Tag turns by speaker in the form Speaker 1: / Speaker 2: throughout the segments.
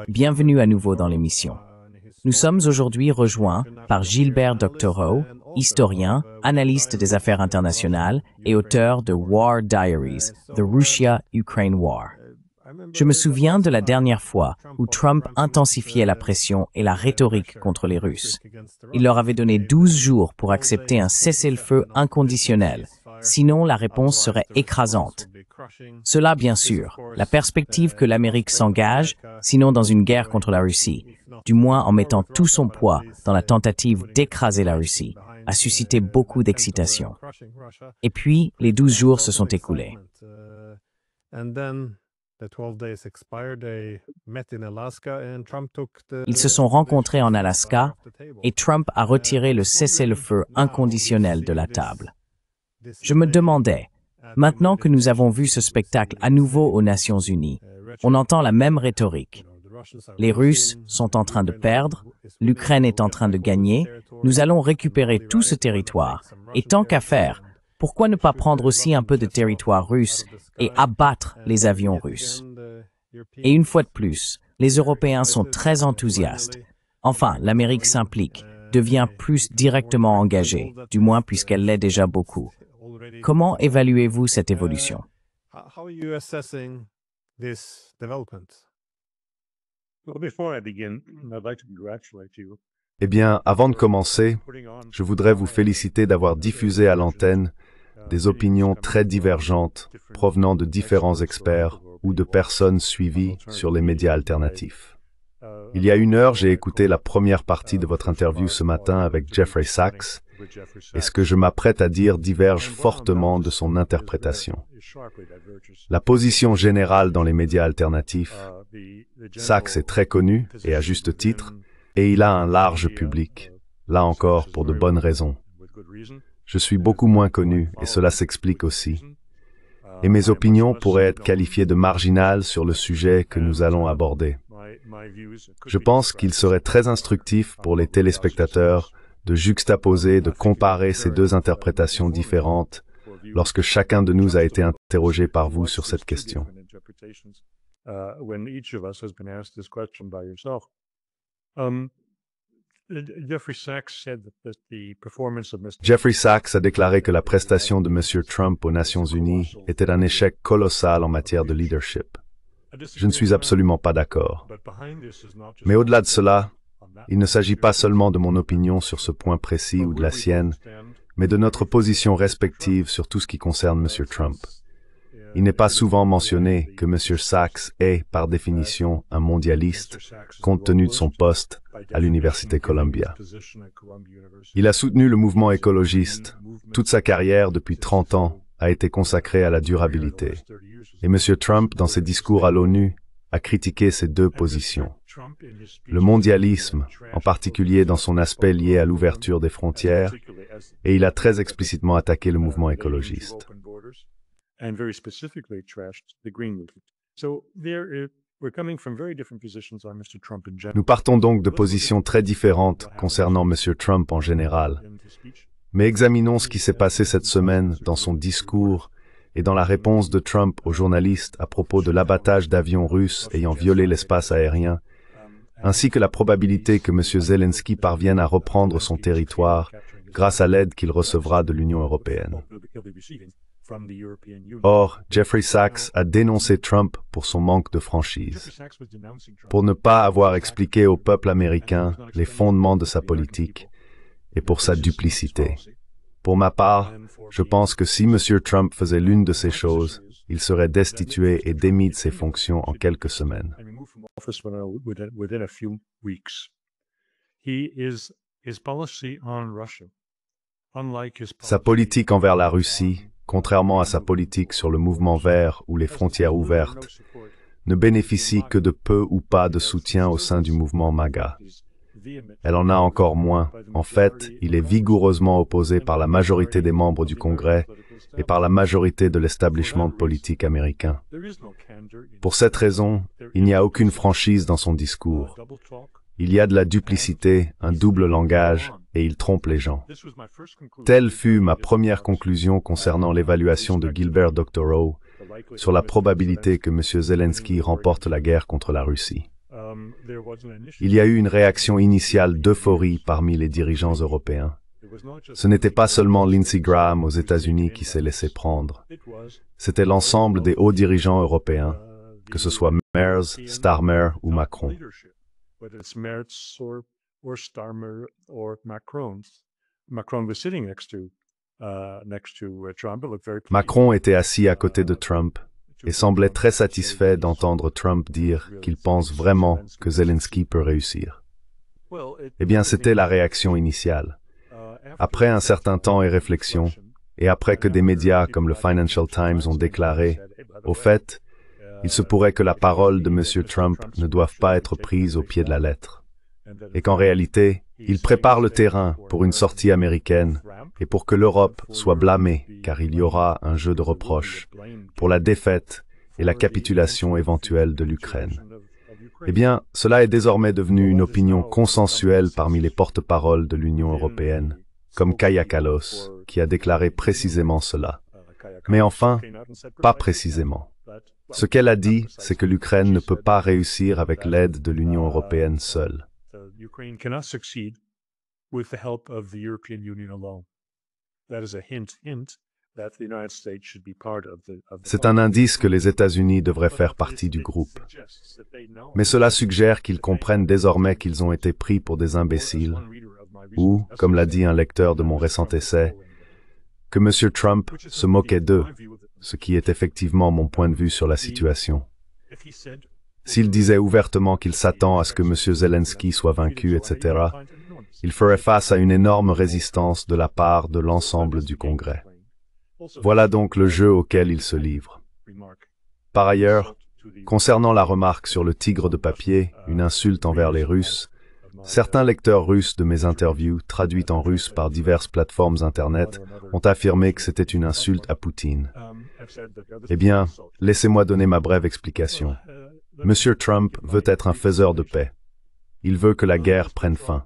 Speaker 1: Bienvenue à nouveau dans l'émission. Nous sommes aujourd'hui rejoints par Gilbert Doctorow, historien, analyste des affaires internationales et auteur de War Diaries, The Russia-Ukraine War. Je me souviens de la dernière fois où Trump intensifiait la pression et la rhétorique contre les Russes. Il leur avait donné 12 jours pour accepter un cessez-le-feu inconditionnel, sinon la réponse serait écrasante. Cela, bien sûr, la perspective que l'Amérique s'engage, sinon dans une guerre contre la Russie, du moins en mettant tout son poids dans la tentative d'écraser la Russie, a suscité beaucoup d'excitation. Et puis, les 12 jours se sont écoulés. Ils se sont rencontrés en Alaska et Trump a retiré le cessez-le-feu inconditionnel de la table. Je me demandais, maintenant que nous avons vu ce spectacle à nouveau aux Nations Unies, on entend la même rhétorique. Les Russes sont en train de perdre, l'Ukraine est en train de gagner, nous allons récupérer tout ce territoire, et tant qu'à faire, pourquoi ne pas prendre aussi un peu de territoire russe et abattre les avions russes? Et une fois de plus, les Européens sont très enthousiastes. Enfin, l'Amérique s'implique, devient plus directement engagée, du moins puisqu'elle l'est déjà beaucoup. Comment évaluez-vous cette évolution?
Speaker 2: Eh bien, avant de commencer, je voudrais vous féliciter d'avoir diffusé à l'antenne des opinions très divergentes provenant de différents experts ou de personnes suivies sur les médias alternatifs. Il y a 1 heure, j'ai écouté la première partie de votre interview ce matin avec Jeffrey Sachs, et ce que je m'apprête à dire diverge fortement de son interprétation. La position générale dans les médias alternatifs, Sachs est très connu, et à juste titre, et il a un large public, là encore pour de bonnes raisons. Je suis beaucoup moins connu, et cela s'explique aussi. Et mes opinions pourraient être qualifiées de marginales sur le sujet que nous allons aborder. Je pense qu'il serait très instructif pour les téléspectateurs de juxtaposer, de comparer ces deux interprétations différentes lorsque chacun de nous a été interrogé par vous sur cette question. Jeffrey Sachs a déclaré que la prestation de M. Trump aux Nations Unies était un échec colossal en matière de leadership. Je ne suis absolument pas d'accord. Mais au-delà de cela, il ne s'agit pas seulement de mon opinion sur ce point précis ou de la sienne, mais de notre position respective sur tout ce qui concerne M. Trump. Il n'est pas souvent mentionné que M. Sachs est, par définition, un mondialiste, compte tenu de son poste à l'Université Columbia. Il a soutenu le mouvement écologiste. Toute sa carrière, depuis 30 ans, a été consacrée à la durabilité. Et M. Trump, dans ses discours à l'ONU, a critiqué ces deux positions. Le mondialisme, en particulier dans son aspect lié à l'ouverture des frontières, et il a très explicitement attaqué le mouvement écologiste. Nous partons donc de positions très différentes concernant M. Trump en général. Mais examinons ce qui s'est passé cette semaine dans son discours et dans la réponse de Trump aux journalistes à propos de l'abattage d'avions russes ayant violé l'espace aérien, ainsi que la probabilité que M. Zelensky parvienne à reprendre son territoire grâce à l'aide qu'il recevra de l'Union européenne. Or, Jeffrey Sachs a dénoncé Trump pour son manque de franchise, pour ne pas avoir expliqué au peuple américain les fondements de sa politique et pour sa duplicité. Pour ma part, je pense que si M. Trump faisait l'une de ces choses, il serait destitué et démis de ses fonctions en quelques semaines. Sa politique envers la Russie, contrairement à sa politique sur le mouvement vert ou les frontières ouvertes, ne bénéficie que de peu ou pas de soutien au sein du mouvement MAGA. Elle en a encore moins. En fait, il est vigoureusement opposé par la majorité des membres du Congrès et par la majorité de l'establishment politique américain. Pour cette raison, il n'y a aucune franchise dans son discours. Il y a de la duplicité, un double langage, et il trompe les gens. Telle fut ma première conclusion concernant l'évaluation de Gilbert Doctorow, sur la probabilité que M. Zelensky remporte la guerre contre la Russie. Il y a eu une réaction initiale d'euphorie parmi les dirigeants européens. Ce n'était pas seulement Lindsey Graham aux États-Unis qui s'est laissé prendre. C'était l'ensemble des hauts dirigeants européens, que ce soit Merz, Starmer ou Macron. Macron était assis à côté de Trump et semblait très satisfait d'entendre Trump dire qu'il pense vraiment que Zelensky peut réussir. Eh bien, c'était la réaction initiale. Après un certain temps et réflexion, et après que des médias comme le Financial Times ont déclaré, au fait, il se pourrait que la parole de M. Trump ne doive pas être prise au pied de la lettre, et qu'en réalité, il prépare le terrain pour une sortie américaine et pour que l'Europe soit blâmée, car il y aura un jeu de reproches pour la défaite et la capitulation éventuelle de l'Ukraine. Eh bien, cela est désormais devenu une opinion consensuelle parmi les porte-paroles de l'Union européenne, comme Kaja Kallas, qui a déclaré précisément cela. Mais enfin, pas précisément. Ce qu'elle a dit, c'est que l'Ukraine ne peut pas réussir avec l'aide de l'Union européenne seule. C'est un indice que les États-Unis devraient faire partie du groupe. Mais cela suggère qu'ils comprennent désormais qu'ils ont été pris pour des imbéciles, ou, comme l'a dit un lecteur de mon récent essai, que M. Trump se moquait d'eux, ce qui est effectivement mon point de vue sur la situation. S'il disait ouvertement qu'il s'attend à ce que M. Zelensky soit vaincu, etc., il ferait face à une énorme résistance de la part de l'ensemble du Congrès. Voilà donc le jeu auquel il se livre. Par ailleurs, concernant la remarque sur le tigre de papier, une insulte envers les Russes, certains lecteurs russes de mes interviews, traduites en russe par diverses plateformes Internet, ont affirmé que c'était une insulte à Poutine. Eh bien, laissez-moi donner ma brève explication. Monsieur Trump veut être un faiseur de paix. Il veut que la guerre prenne fin.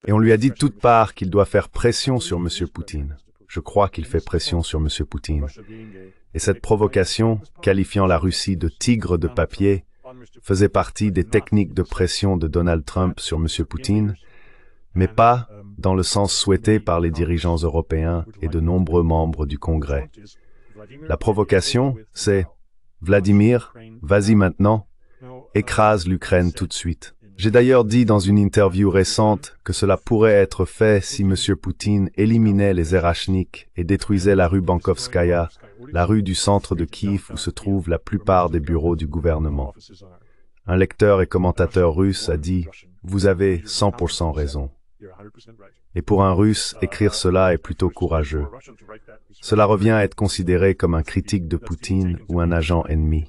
Speaker 2: Et on lui a dit de toutes parts qu'il doit faire pression sur M. Poutine. Je crois qu'il fait pression sur M. Poutine. Et cette provocation, qualifiant la Russie de tigre de papier, faisait partie des techniques de pression de Donald Trump sur M. Poutine, mais pas dans le sens souhaité par les dirigeants européens et de nombreux membres du Congrès. La provocation, c'est « Vladimir, vas-y maintenant, écrase l'Ukraine tout de suite ». J'ai d'ailleurs dit dans une interview récente que cela pourrait être fait si M. Poutine éliminait les Erachnik et détruisait la rue Bankovskaya, la rue du centre de Kiev où se trouvent la plupart des bureaux du gouvernement. Un lecteur et commentateur russe a dit « Vous avez 100% raison ». Et pour un Russe, écrire cela est plutôt courageux. Cela revient à être considéré comme un critique de Poutine ou un agent ennemi.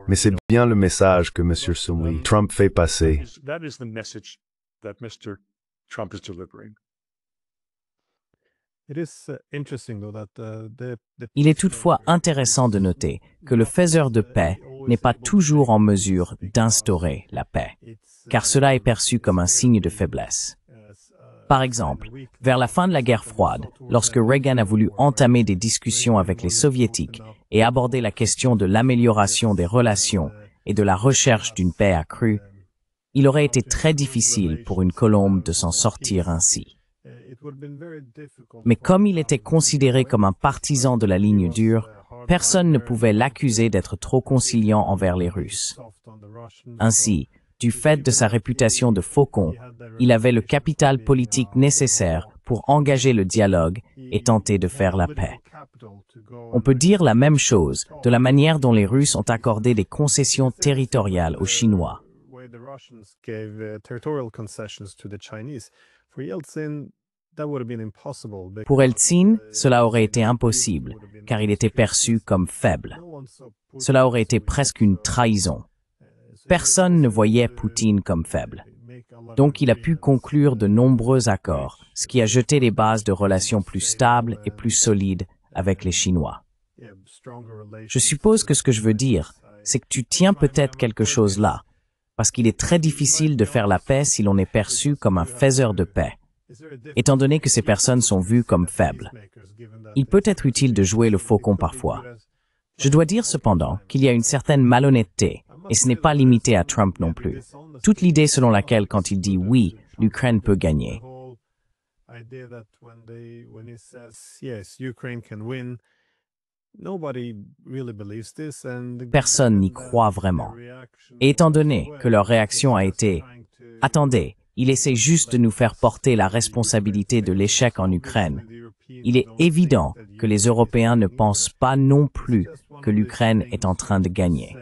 Speaker 2: Mais c'est bien le message que M. Trump fait passer.
Speaker 1: Il est toutefois intéressant de noter que le faiseur de paix n'est pas toujours en mesure d'instaurer la paix, car cela est perçu comme un signe de faiblesse. Par exemple, vers la fin de la guerre froide, lorsque Reagan a voulu entamer des discussions avec les Soviétiques et aborder la question de l'amélioration des relations et de la recherche d'une paix accrue, il aurait été très difficile pour une colombe de s'en sortir ainsi. Mais comme il était considéré comme un partisan de la ligne dure, personne ne pouvait l'accuser d'être trop conciliant envers les Russes. Ainsi, du fait de sa réputation de faucon, il avait le capital politique nécessaire pour engager le dialogue et tenter de faire la paix. On peut dire la même chose de la manière dont les Russes ont accordé des concessions territoriales aux Chinois. Pour Eltsine, cela aurait été impossible, car il était perçu comme faible. Cela aurait été presque une trahison. Personne ne voyait Poutine comme faible. Donc il a pu conclure de nombreux accords, ce qui a jeté les bases de relations plus stables et plus solides avec les Chinois. Je suppose que ce que je veux dire, c'est que tu tiens peut-être quelque chose là, parce qu'il est très difficile de faire la paix si l'on est perçu comme un faiseur de paix, étant donné que ces personnes sont vues comme faibles. Il peut être utile de jouer le faucon parfois. Je dois dire cependant qu'il y a une certaine malhonnêteté, et ce n'est pas limité à Trump non plus. Toute l'idée selon laquelle quand il dit oui, l'Ukraine peut gagner. Personne n'y croit vraiment. Et étant donné que leur réaction a été « Attendez, il essaie juste de nous faire porter la responsabilité de l'échec en Ukraine », il est évident que les Européens ne pensent pas non plus que l'Ukraine est en train de gagner.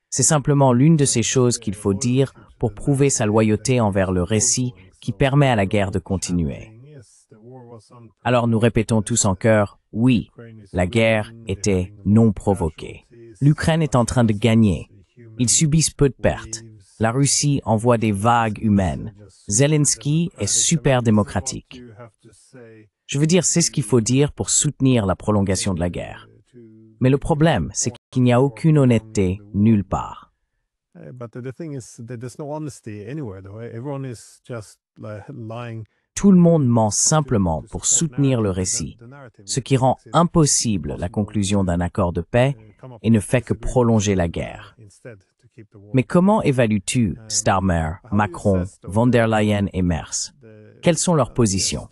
Speaker 1: C'est simplement l'une de ces choses qu'il faut dire pour prouver sa loyauté envers le récit qui permet à la guerre de continuer. Alors nous répétons tous en chœur, oui, la guerre était non provoquée. L'Ukraine est en train de gagner. Ils subissent peu de pertes. La Russie envoie des vagues humaines. Zelensky est super démocratique. Je veux dire, c'est ce qu'il faut dire pour soutenir la prolongation de la guerre. Mais le problème, c'est qu'il n'y a aucune honnêteté nulle part. Tout le monde ment simplement pour soutenir le récit, ce qui rend impossible la conclusion d'un accord de paix et ne fait que prolonger la guerre. Mais comment évalues-tu Starmer, Macron, von der Leyen et Merz? Quelles sont leurs positions?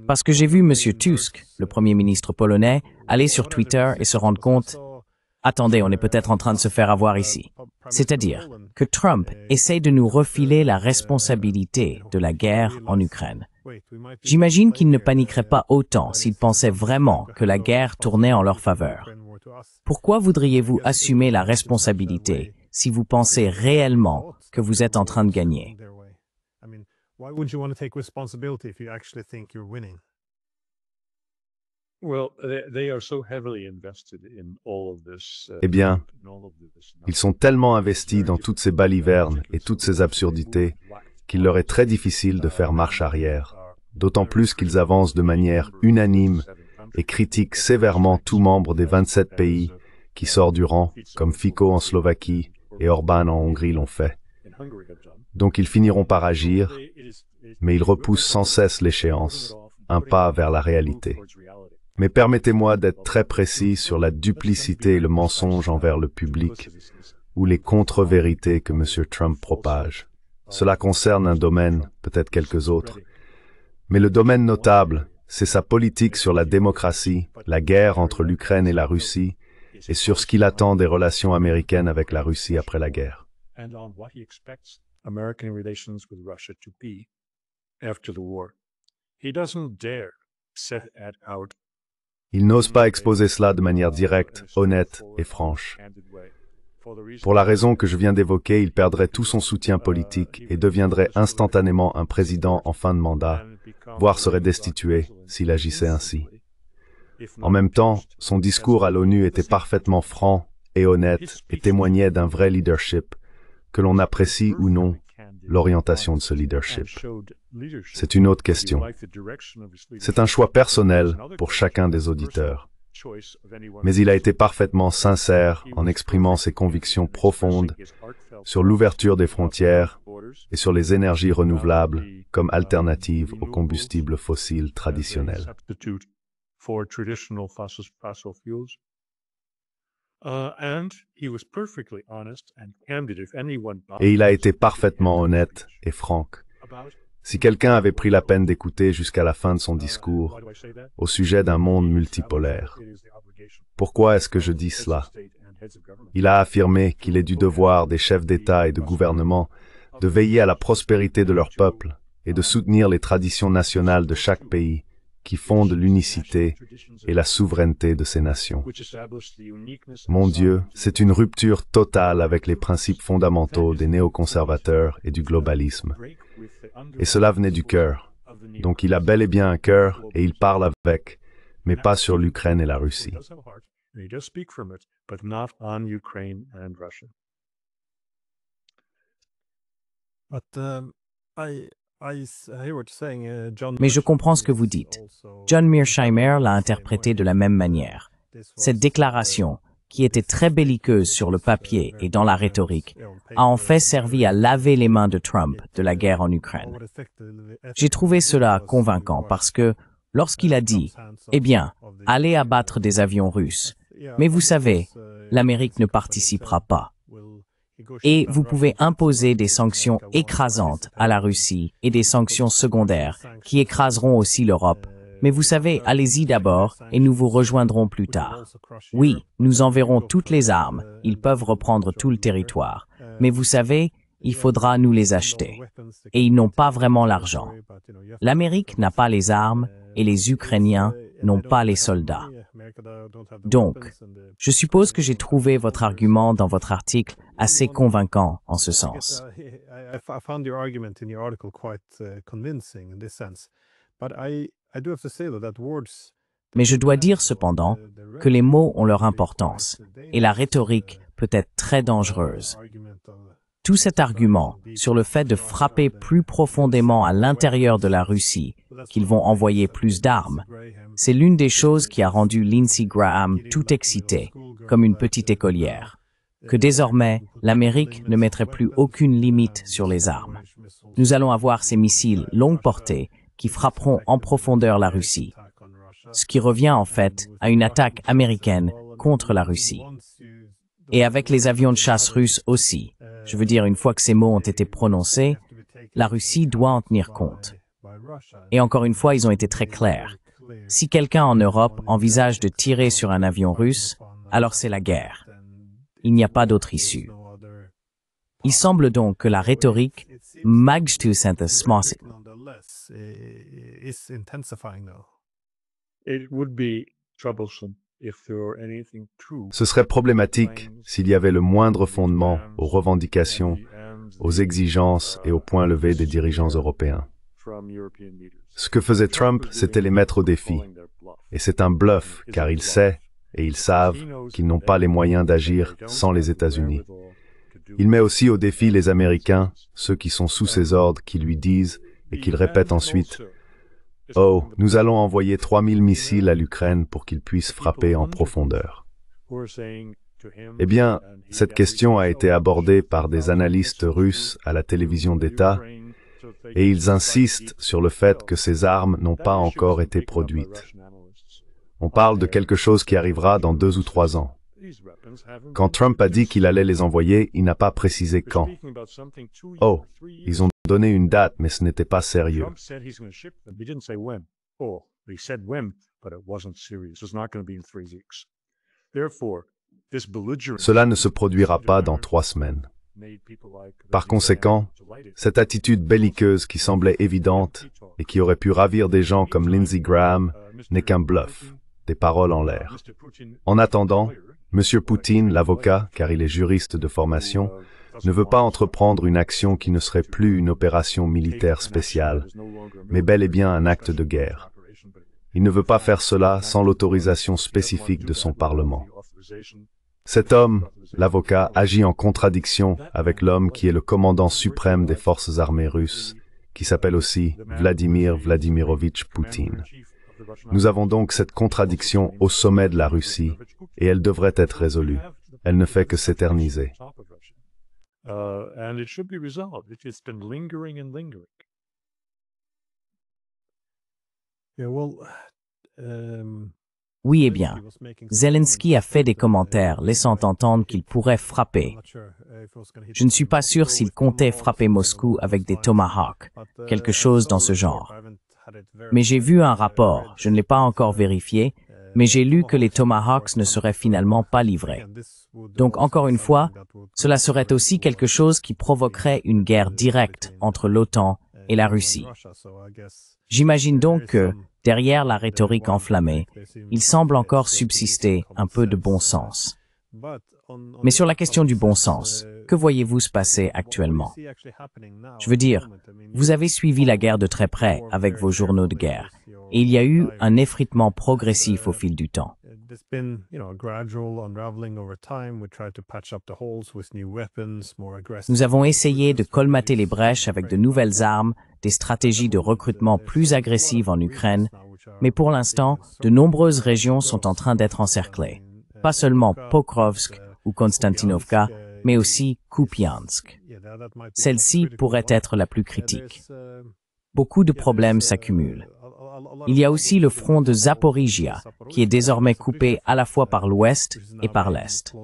Speaker 1: Parce que j'ai vu M. Tusk, le Premier ministre polonais, aller sur Twitter et se rendre compte « Attendez, on est peut-être en train de se faire avoir ici ». C'est-à-dire que Trump essaye de nous refiler la responsabilité de la guerre en Ukraine. J'imagine qu'il ne paniquerait pas autant s'il pensait vraiment que la guerre tournait en leur faveur. Pourquoi voudriez-vous assumer la responsabilité si vous pensez réellement que vous êtes en train de gagner?
Speaker 2: Eh bien, ils sont tellement investis dans toutes ces balivernes et toutes ces absurdités qu'il leur est très difficile de faire marche arrière, d'autant plus qu'ils avancent de manière unanime et critiquent sévèrement tout membre des 27 pays qui sort du rang, comme Fico en Slovaquie et Orban en Hongrie l'ont fait. Donc ils finiront par agir, mais ils repoussent sans cesse l'échéance, un pas vers la réalité. Mais permettez-moi d'être très précis sur la duplicité et le mensonge envers le public, ou les contre-vérités que M. Trump propage. Cela concerne un domaine, peut-être quelques autres. Mais le domaine notable, c'est sa politique sur la démocratie, la guerre entre l'Ukraine et la Russie, et sur ce qu'il attend des relations américaines avec la Russie après la guerre. Il n'ose pas exposer cela de manière directe, honnête et franche. Pour la raison que je viens d'évoquer, il perdrait tout son soutien politique et deviendrait instantanément un président en fin de mandat, voire serait destitué s'il agissait ainsi. En même temps, son discours à l'ONU était parfaitement franc et honnête et témoignait d'un vrai leadership, que l'on apprécie ou non l'orientation de ce leadership. C'est une autre question. C'est un choix personnel pour chacun des auditeurs. Mais il a été parfaitement sincère en exprimant ses convictions profondes sur l'ouverture des frontières et sur les énergies renouvelables comme alternative aux combustibles fossiles traditionnels. Et il a été parfaitement honnête et franc. Si quelqu'un avait pris la peine d'écouter jusqu'à la fin de son discours au sujet d'un monde multipolaire, pourquoi est-ce que je dis cela? Il a affirmé qu'il est du devoir des chefs d'État et de gouvernement de veiller à la prospérité de leur peuple et de soutenir les traditions nationales de chaque pays qui fondent l'unicité et la souveraineté de ces nations. Mon Dieu, c'est une rupture totale avec les principes fondamentaux des néoconservateurs et du globalisme. Et cela venait du cœur. Donc il a bel et bien un cœur et il parle avec, mais pas sur l'Ukraine et la Russie.
Speaker 1: Mais je comprends ce que vous dites. John Mearsheimer l'a interprété de la même manière. Cette déclaration, qui était très belliqueuse sur le papier et dans la rhétorique, a en fait servi à laver les mains de Trump de la guerre en Ukraine. J'ai trouvé cela convaincant parce que, lorsqu'il a dit « Eh bien, allez abattre des avions russes, mais vous savez, l'Amérique ne participera pas. Et vous pouvez imposer des sanctions écrasantes à la Russie et des sanctions secondaires qui écraseront aussi l'Europe. Mais vous savez, allez-y d'abord et nous vous rejoindrons plus tard. Oui, nous enverrons toutes les armes, ils peuvent reprendre tout le territoire. Mais vous savez, il faudra nous les acheter. Et ils n'ont pas vraiment l'argent. L'Amérique n'a pas les armes et les Ukrainiens n'ont pas les soldats. Donc, je suppose que j'ai trouvé votre argument dans votre article assez convaincant en ce sens. Mais je dois dire cependant que les mots ont leur importance et la rhétorique peut être très dangereuse. Tout cet argument sur le fait de frapper plus profondément à l'intérieur de la Russie, qu'ils vont envoyer plus d'armes, c'est l'une des choses qui a rendu Lindsey Graham tout excitée, comme une petite écolière, que désormais, l'Amérique ne mettrait plus aucune limite sur les armes. Nous allons avoir ces missiles longue portée qui frapperont en profondeur la Russie, ce qui revient en fait à une attaque américaine contre la Russie. Et avec les avions de chasse russes aussi. Je veux dire, une fois que ces mots ont été prononcés, la Russie doit en tenir compte. Et encore une fois, ils ont été très clairs. Si quelqu'un en Europe envisage de tirer sur un avion russe, alors c'est la guerre. Il n'y a pas d'autre issue. Il semble donc que la rhétorique
Speaker 2: Ce serait problématique s'il y avait le moindre fondement aux revendications, aux exigences et aux points levés des dirigeants européens. Ce que faisait Trump, c'était les mettre au défi. Et c'est un bluff, car il sait, et ils savent, qu'ils n'ont pas les moyens d'agir sans les États-Unis. Il met aussi au défi les Américains, ceux qui sont sous ses ordres, qui lui disent, et qu'il répète ensuite, « Oh, nous allons envoyer 3000 missiles à l'Ukraine pour qu'ils puissent frapper en profondeur. » Eh bien, cette question a été abordée par des analystes russes à la télévision d'État, et ils insistent sur le fait que ces armes n'ont pas encore été produites. On parle de quelque chose qui arrivera dans 2 ou 3 ans. Quand Trump a dit qu'il allait les envoyer, il n'a pas précisé quand. Oh, ils ont donné une date, mais ce n'était pas sérieux. Cela ne se produira pas dans 3 semaines. Par conséquent, cette attitude belliqueuse qui semblait évidente et qui aurait pu ravir des gens comme Lindsey Graham n'est qu'un bluff, des paroles en l'air. En attendant, M. Poutine, l'avocat, car il est juriste de formation, ne veut pas entreprendre une action qui ne serait plus une opération militaire spéciale, mais bel et bien un acte de guerre. Il ne veut pas faire cela sans l'autorisation spécifique de son Parlement. Cet homme, l'avocat, agit en contradiction avec l'homme qui est le commandant suprême des forces armées russes, qui s'appelle aussi Vladimir Vladimirovitch Poutine. Nous avons donc cette contradiction au sommet de la Russie, et elle devrait être résolue. Elle ne fait que s'éterniser.
Speaker 1: Oui, eh bien, Zelensky a fait des commentaires laissant entendre qu'il pourrait frapper. Je ne suis pas sûr s'il comptait frapper Moscou avec des Tomahawks, quelque chose dans ce genre. Mais j'ai vu un rapport, je ne l'ai pas encore vérifié, mais j'ai lu que les Tomahawks ne seraient finalement pas livrés. Donc encore une fois, cela serait aussi quelque chose qui provoquerait une guerre directe entre l'OTAN et la Russie. J'imagine donc que, derrière la rhétorique enflammée, il semble encore subsister un peu de bon sens. Mais sur la question du bon sens, que voyez-vous se passer actuellement? Je veux dire, vous avez suivi la guerre de très près avec vos journaux de guerre, et il y a eu un effritement progressif au fil du temps. Nous avons essayé de colmater les brèches avec de nouvelles armes, des stratégies de recrutement plus agressives en Ukraine, mais pour l'instant, de nombreuses régions sont en train d'être encerclées. pas seulement Pokrovsk ou Konstantinovka, mais aussi Kupiansk. Celle-ci pourrait être la plus critique. Beaucoup de problèmes s'accumulent. Il y a aussi le front de Zaporizhia, qui est désormais coupé à la fois par l'ouest et par l'est.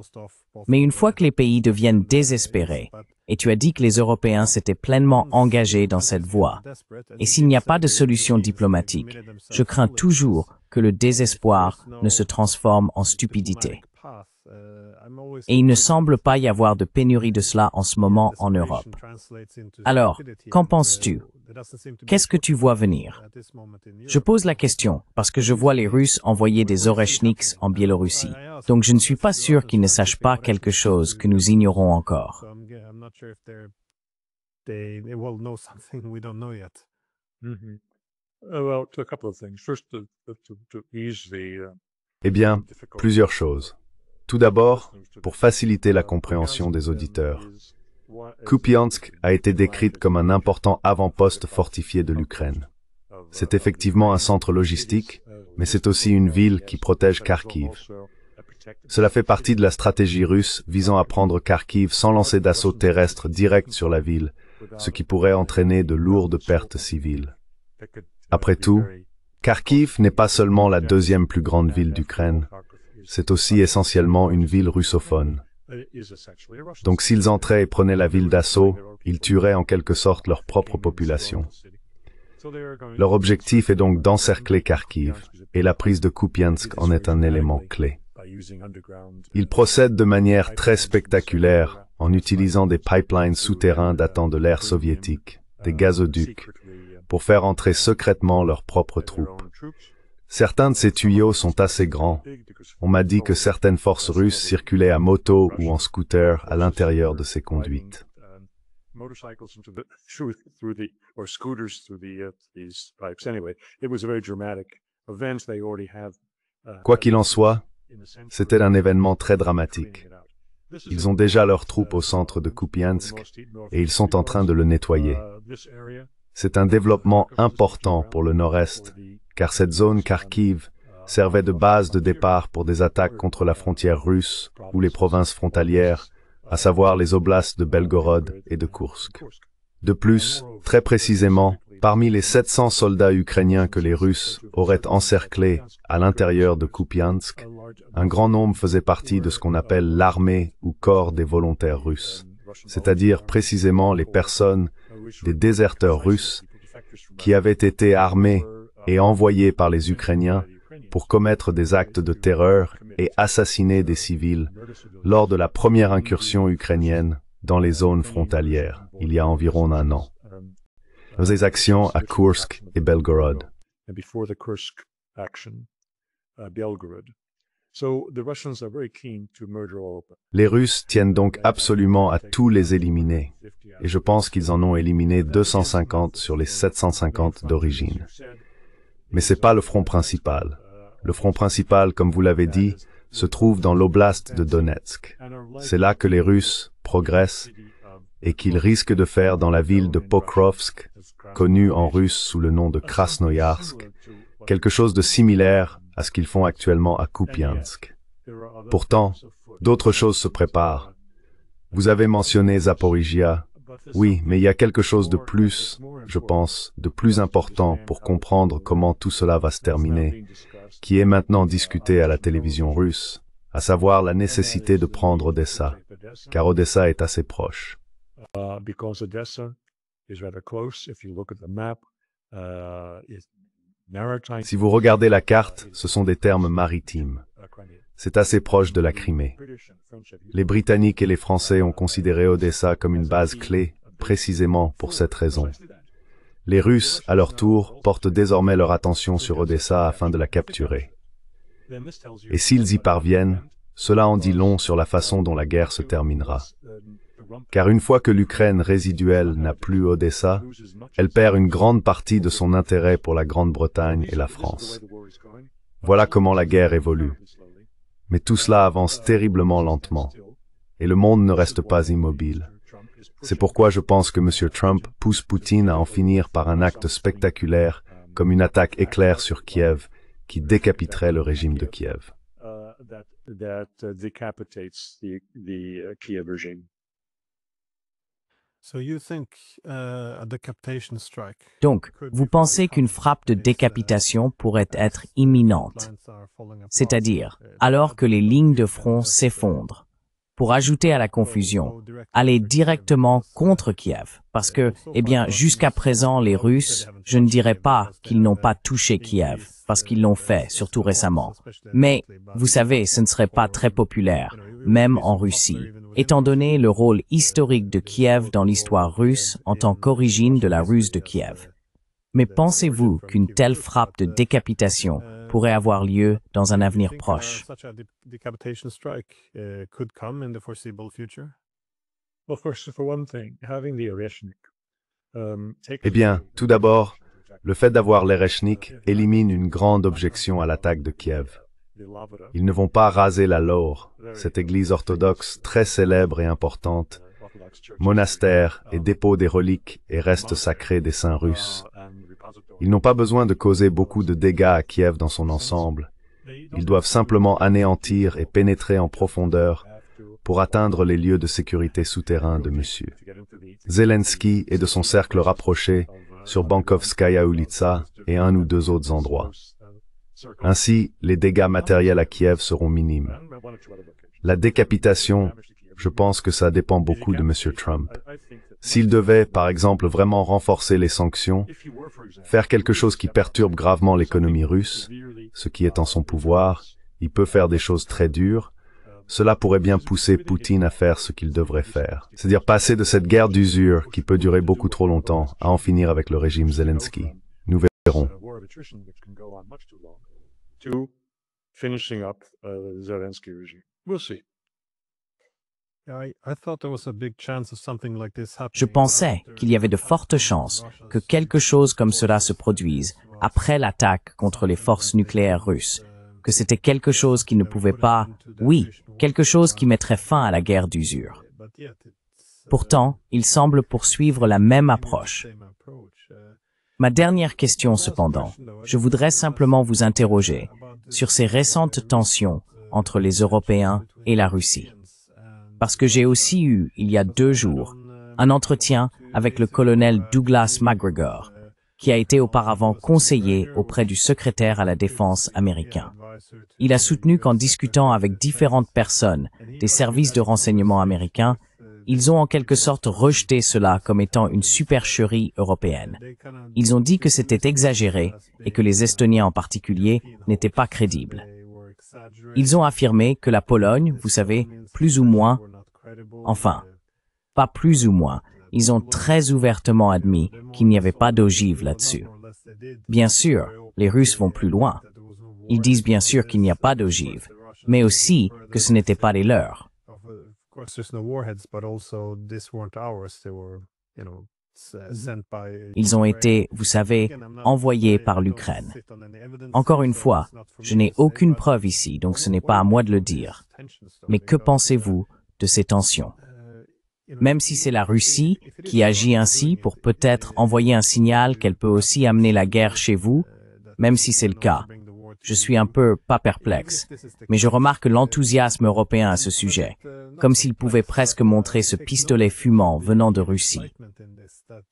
Speaker 1: Mais une fois que les pays deviennent désespérés, et tu as dit que les Européens s'étaient pleinement engagés dans cette voie, et s'il n'y a pas de solution diplomatique, je crains toujours que le désespoir ne se transforme en stupidité. Et il ne semble pas y avoir de pénurie de cela en ce moment en Europe. Alors, qu'en penses-tu? Qu'est-ce que tu vois venir? Je pose la question parce que je vois les Russes envoyer des Oreshniks en Biélorussie, donc je ne suis pas sûr qu'ils ne sachent pas quelque chose que nous ignorons encore.
Speaker 2: Eh bien, plusieurs choses. Tout d'abord, pour faciliter la compréhension des auditeurs, Kupiansk a été décrite comme un important avant-poste fortifié de l'Ukraine. C'est effectivement un centre logistique, mais c'est aussi une ville qui protège Kharkiv. Cela fait partie de la stratégie russe visant à prendre Kharkiv sans lancer d'assaut terrestre direct sur la ville, ce qui pourrait entraîner de lourdes pertes civiles. Après tout, Kharkiv n'est pas seulement la deuxième plus grande ville d'Ukraine, c'est aussi essentiellement une ville russophone. Donc s'ils entraient et prenaient la ville d'assaut, ils tueraient en quelque sorte leur propre population. Leur objectif est donc d'encercler Kharkiv, et la prise de Kupiansk en est un élément clé. Ils procèdent de manière très spectaculaire en utilisant des pipelines souterrains datant de l'ère soviétique, des gazoducs, pour faire entrer secrètement leurs propres troupes. Certains de ces tuyaux sont assez grands. On m'a dit que certaines forces russes circulaient à moto ou en scooter à l'intérieur de ces conduites. Quoi qu'il en soit, c'était un événement très dramatique. Ils ont déjà leurs troupes au centre de Kupiansk et ils sont en train de le nettoyer. C'est un développement important pour le nord-est, car cette zone Kharkiv servait de base de départ pour des attaques contre la frontière russe ou les provinces frontalières, à savoir les oblasts de Belgorod et de Koursk. De plus, très précisément, parmi les 700 soldats ukrainiens que les Russes auraient encerclés à l'intérieur de Kupiansk, un grand nombre faisait partie de ce qu'on appelle l'armée ou corps des volontaires russes, c'est-à-dire précisément les personnes, des déserteurs russes, qui avaient été armés et envoyés par les Ukrainiens pour commettre des actes de terreur et assassiner des civils lors de la première incursion ukrainienne dans les zones frontalières, il y a environ un an. Ces actions à Koursk et Belgorod. Les Russes tiennent donc absolument à tous les éliminer, et je pense qu'ils en ont éliminé 250 sur les 750 d'origine. Mais c'est pas le front principal. Le front principal, comme vous l'avez dit, se trouve dans l'oblast de Donetsk. C'est là que les Russes progressent et qu'ils risquent de faire dans la ville de Pokrovsk, connue en russe sous le nom de Krasnoyarsk, quelque chose de similaire à ce qu'ils font actuellement à Kupiansk. Pourtant, d'autres choses se préparent. Vous avez mentionné Zaporizhia. Oui, mais il y a quelque chose de plus, je pense, de plus important pour comprendre comment tout cela va se terminer, qui est maintenant discuté à la télévision russe, à savoir la nécessité de prendre Odessa, car Odessa est assez proche. Si vous regardez la carte, ce sont des termes maritimes. C'est assez proche de la Crimée. Les Britanniques et les Français ont considéré Odessa comme une base clé, précisément pour cette raison. Les Russes, à leur tour, portent désormais leur attention sur Odessa afin de la capturer. Et s'ils y parviennent, cela en dit long sur la façon dont la guerre se terminera. Car une fois que l'Ukraine résiduelle n'a plus Odessa, elle perd une grande partie de son intérêt pour la Grande-Bretagne et la France. Voilà comment la guerre évolue. Mais tout cela avance terriblement lentement, et le monde ne reste pas immobile. C'est pourquoi je pense que M. Trump pousse Poutine à en finir par un acte spectaculaire, comme une attaque éclair sur Kiev, qui décapiterait le régime de Kiev.
Speaker 3: that decapitates the Kiev regime.
Speaker 4: So you think a decapitation strike
Speaker 1: Donc, vous pensez qu'une frappe de décapitation pourrait être imminente, c'est-à-dire alors que les lignes de front s'effondrent. Pour ajouter à la confusion, aller directement contre Kiev, parce que, eh bien, jusqu'à présent, les Russes, je ne dirais pas qu'ils n'ont pas touché Kiev, parce qu'ils l'ont fait, surtout récemment. Mais, vous savez, ce ne serait pas très populaire, même en Russie, étant donné le rôle historique de Kiev dans l'histoire russe en tant qu'origine de la ruse de Kiev. Mais pensez-vous qu'une telle frappe de décapitation pourrait avoir lieu dans un avenir proche?
Speaker 2: Eh bien, tout d'abord, le fait d'avoir l'Ereshnik élimine une grande objection à l'attaque de Kiev. Ils ne vont pas raser la Laur, cette église orthodoxe très célèbre et importante, monastère et dépôt des reliques et restes sacrés des saints russes. Ils n'ont pas besoin de causer beaucoup de dégâts à Kiev dans son ensemble. Ils doivent simplement anéantir et pénétrer en profondeur pour atteindre les lieux de sécurité souterrains de M. Zelensky et de son cercle rapproché sur Bankovskaya Ulitsa et un ou deux autres endroits. Ainsi, les dégâts matériels à Kiev seront minimes. La décapitation, je pense que ça dépend beaucoup de M. Trump. S'il devait, par exemple, vraiment renforcer les sanctions, faire quelque chose qui perturbe gravement l'économie russe, ce qui est en son pouvoir, il peut faire des choses très dures, cela pourrait bien pousser Poutine à faire ce qu'il devrait faire. C'est-à-dire passer de cette guerre d'usure qui peut durer beaucoup trop longtemps à en finir avec le régime Zelensky. Nous verrons.
Speaker 3: Finishing up the Zelensky regime. We'll see.
Speaker 1: Je pensais qu'il y avait de fortes chances que quelque chose comme cela se produise après l'attaque contre les forces nucléaires russes, que c'était quelque chose qui ne pouvait pas, oui, quelque chose qui mettrait fin à la guerre d'usure. Pourtant, il semble poursuivre la même approche. Ma dernière question cependant, je voudrais simplement vous interroger sur ces récentes tensions entre les Européens et la Russie. Parce que j'ai aussi eu, il y a 2 jours, un entretien avec le colonel Douglas McGregor, qui a été auparavant conseiller auprès du secrétaire à la défense américain. Il a soutenu qu'en discutant avec différentes personnes des services de renseignement américains, ils ont en quelque sorte rejeté cela comme étant une supercherie européenne. Ils ont dit que c'était exagéré et que les Estoniens en particulier n'étaient pas crédibles. Ils ont affirmé que la Pologne, vous savez, plus ou moins, enfin, pas plus ou moins, ils ont très ouvertement admis qu'il n'y avait pas d'ogive là-dessus. Bien sûr, les Russes vont plus loin. Ils disent bien sûr qu'il n'y a pas d'ogive, mais aussi que ce n'était pas les leurs. Ils ont été, vous savez, envoyés par l'Ukraine. Encore une fois, je n'ai aucune preuve ici, donc ce n'est pas à moi de le dire. Mais que pensez-vous de ces tensions? Même si c'est la Russie qui agit ainsi pour peut-être envoyer un signal qu'elle peut aussi amener la guerre chez vous, même si c'est le cas, je suis un peu pas perplexe, mais je remarque l'enthousiasme européen à ce sujet, comme s'ils pouvaient presque montrer ce pistolet fumant venant de Russie,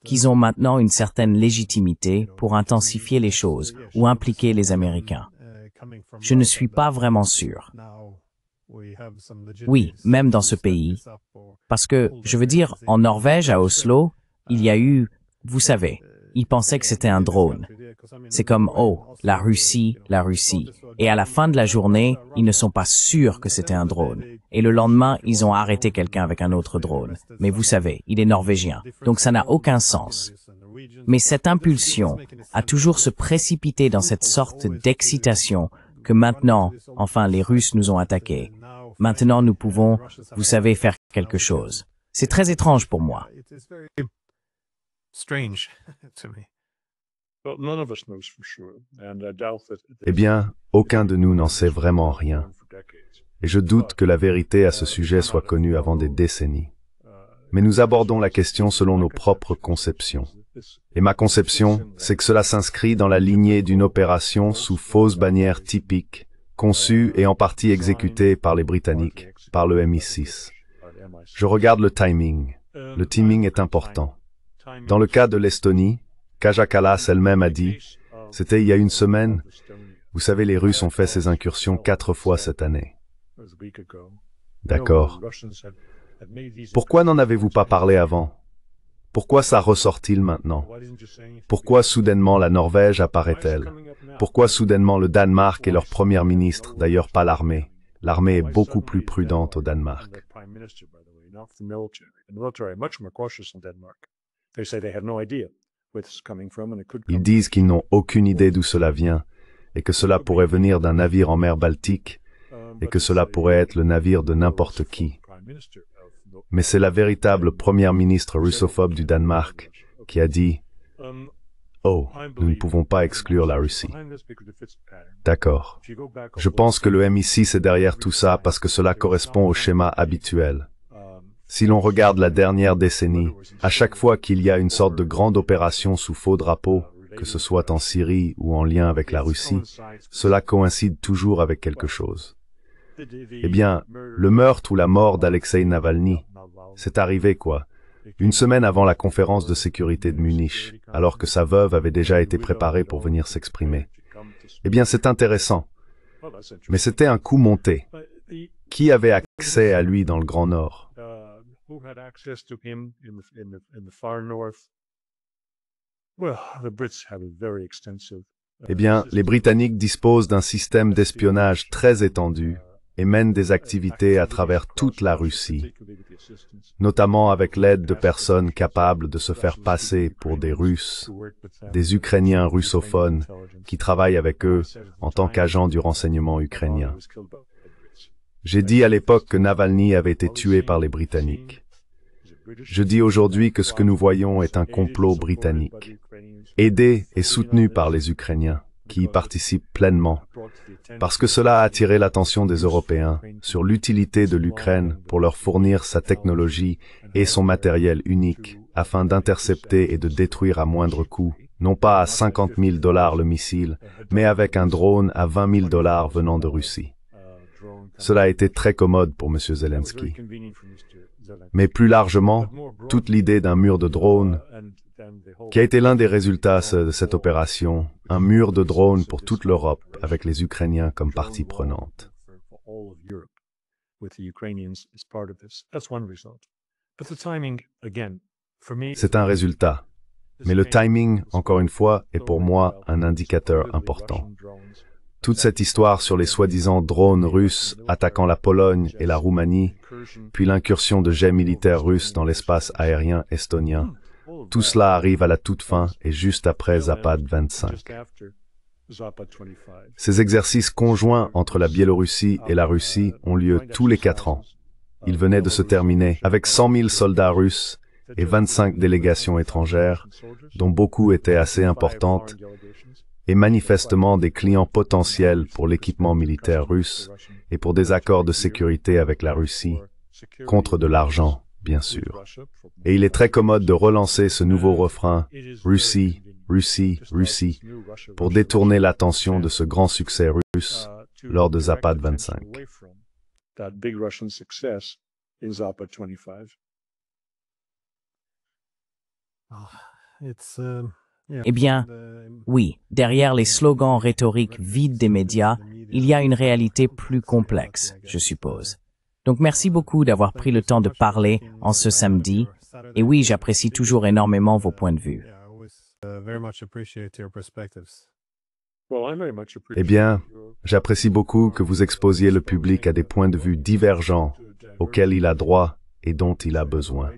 Speaker 1: qu'ils ont maintenant une certaine légitimité pour intensifier les choses ou impliquer les Américains. Je ne suis pas vraiment sûr. Oui, même dans ce pays, parce que, je veux dire, en Norvège, à Oslo, il y a eu, vous savez, ils pensaient que c'était un drone. C'est comme, oh, la Russie, et à la fin de la journée, ils ne sont pas sûrs que c'était un drone. Et le lendemain, ils ont arrêté quelqu'un avec un autre drone. Mais vous savez, il est norvégien, donc ça n'a aucun sens. Mais cette impulsion a toujours se précipité dans cette sorte d'excitation que maintenant, enfin, les Russes nous ont attaqués. Maintenant, nous pouvons, vous savez, faire quelque chose. C'est très étrange pour moi.
Speaker 2: Eh bien, aucun de nous n'en sait vraiment rien. Et je doute que la vérité à ce sujet soit connue avant des décennies. Mais nous abordons la question selon nos propres conceptions. Et ma conception, c'est que cela s'inscrit dans la lignée d'une opération sous fausse bannière typique conçu et en partie exécuté par les Britanniques, par le MI6. Je regarde le timing. Le timing est important. Dans le cas de l'Estonie, Kaja Kallas elle-même a dit, c'était il y a une semaine, vous savez, les Russes ont fait ces incursions 4 fois cette année. D'accord. Pourquoi n'en avez-vous pas parlé avant? Pourquoi ça ressort-il maintenant? Pourquoi soudainement la Norvège apparaît-elle? Pourquoi soudainement le Danemark et leur premier ministre, d'ailleurs pas l'armée? L'armée est beaucoup plus prudente au Danemark. Ils disent qu'ils n'ont aucune idée d'où cela vient, et que cela pourrait venir d'un navire en mer Baltique, et que cela pourrait être le navire de n'importe qui. Mais c'est la véritable première ministre russophobe du Danemark qui a dit « Oh, nous ne pouvons pas exclure la Russie. » D'accord. Je pense que le MI6 est derrière tout ça parce que cela correspond au schéma habituel. Si l'on regarde la dernière décennie, à chaque fois qu'il y a une sorte de grande opération sous faux drapeau, que ce soit en Syrie ou en lien avec la Russie, cela coïncide toujours avec quelque chose. Eh bien, le meurtre ou la mort d'Alexei Navalny, c'est arrivé quoi? Une semaine avant la conférence de sécurité de Munich, alors que sa veuve avait déjà été préparée pour venir s'exprimer. Eh bien, c'est intéressant. Mais c'était un coup monté. Qui avait accès à lui dans le Grand Nord? Eh bien, les Britanniques disposent d'un système d'espionnage très étendu et mènent des activités à travers toute la Russie, notamment avec l'aide de personnes capables de se faire passer pour des Russes, des Ukrainiens russophones qui travaillent avec eux en tant qu'agents du renseignement ukrainien. J'ai dit à l'époque que Navalny avait été tué par les Britanniques. Je dis aujourd'hui que ce que nous voyons est un complot britannique, aidé et soutenu par les Ukrainiens, qui y participent pleinement, parce que cela a attiré l'attention des Européens sur l'utilité de l'Ukraine pour leur fournir sa technologie et son matériel unique, afin d'intercepter et de détruire à moindre coût, non pas à 50 000 $ le missile, mais avec un drone à 20 000 $ venant de Russie. Cela a été très commode pour M. Zelensky. Mais plus largement, toute l'idée d'un mur de drones, qui a été l'un des résultats de cette opération, un mur de drones pour toute l'Europe, avec les Ukrainiens comme partie prenante. C'est un résultat. Mais le timing, encore une fois, est pour moi un indicateur important. Toute cette histoire sur les soi-disant drones russes attaquant la Pologne et la Roumanie, puis l'incursion de jets militaires russes dans l'espace aérien estonien, tout cela arrive à la toute fin et juste après Zapad 25. Ces exercices conjoints entre la Biélorussie et la Russie ont lieu tous les 4 ans. Ils venaient de se terminer avec 100 000 soldats russes et 25 délégations étrangères, dont beaucoup étaient assez importantes, et manifestement des clients potentiels pour l'équipement militaire russe et pour des accords de sécurité avec la Russie, contre de l'argent, bien sûr. Et il est très commode de relancer ce nouveau refrain « Russie, Russie, Russie » pour détourner l'attention de ce grand succès russe lors de Zapad 25.
Speaker 1: Eh bien, oui, derrière les slogans rhétoriques vides des médias, il y a une réalité plus complexe, je suppose. Donc merci beaucoup d'avoir pris le temps de parler en ce samedi. Et oui, j'apprécie toujours énormément vos points de vue.
Speaker 2: Eh bien, j'apprécie beaucoup que vous exposiez le public à des points de vue divergents auxquels il a droit et dont il a besoin.